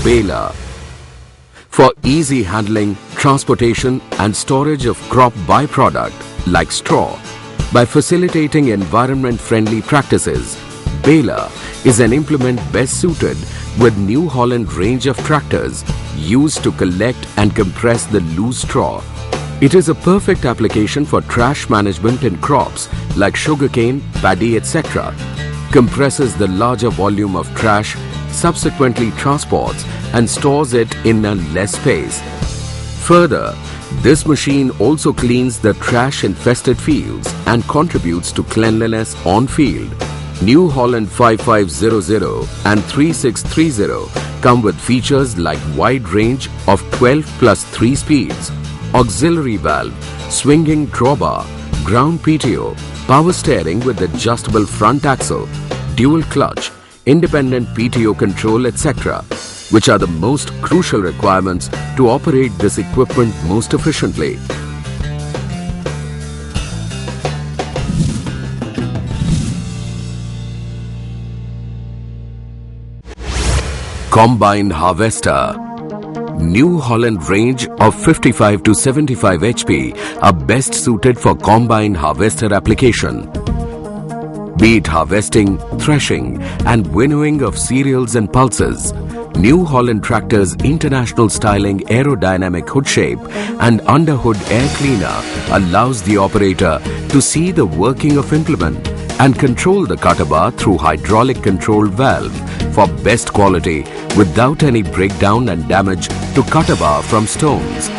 Baler. For easy handling, transportation and storage of crop byproduct like straw, by facilitating environment-friendly practices, Baler is an implement best suited with New Holland range of tractors used to collect and compress the loose straw. It is a perfect application for trash management in crops like sugarcane, paddy, etc. Compresses the larger volume of trash, subsequently transports and stores it in a less space. Further, this machine also cleans the trash-infested fields and contributes to cleanliness on field. New Holland 5500 and 3630 come with features like wide range of 12 plus 3 speeds, auxiliary valve, swinging drawbar, ground PTO, power steering with adjustable front axle, dual clutch, independent PTO control, etc., which are the most crucial requirements to operate this equipment most efficiently. Combine Harvester. New Holland range of 55 to 75 HP are best suited for combine harvester application. Be it harvesting, threshing and winnowing of cereals and pulses, New Holland tractor's international styling aerodynamic hood shape and underhood air cleaner allows the operator to see the working of implement and control the cutter bar through hydraulic control valve for best quality without any breakdown and damage to cutter bar from stones.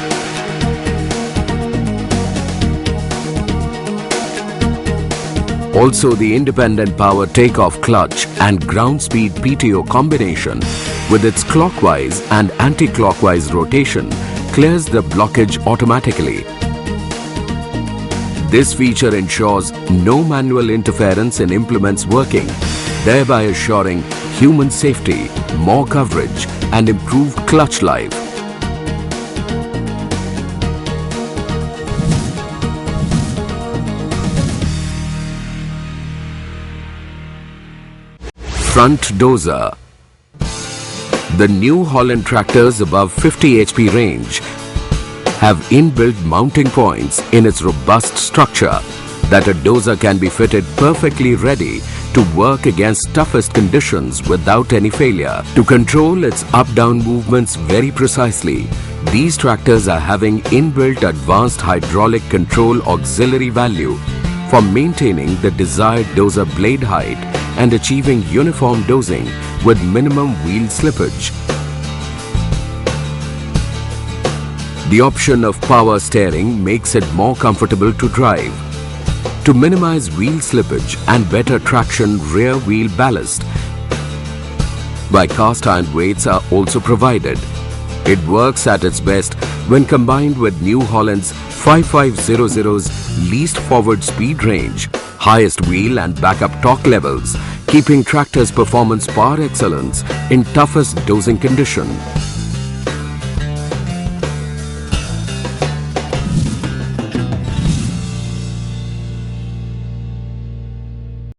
Also, the independent power takeoff clutch and ground speed PTO combination with its clockwise and anti-clockwise rotation clears the blockage automatically. This feature ensures no manual interference in implements working, thereby assuring human safety, more coverage and improved clutch life. Front dozer. The New Holland tractors above 50 HP range have inbuilt mounting points in its robust structure that a dozer can be fitted perfectly ready to work against toughest conditions without any failure. To control its up-down movements very precisely, these tractors are having inbuilt advanced hydraulic control auxiliary valve for maintaining the desired dozer blade height and achieving uniform dozing with minimum wheel slippage. The option of power steering makes it more comfortable to drive. To minimize wheel slippage and better traction, rear wheel ballast by cast iron weights are also provided. It works at its best when combined with New Holland's 5500's least forward speed range, highest wheel and backup torque levels, keeping tractor's performance par excellence in toughest dozing condition.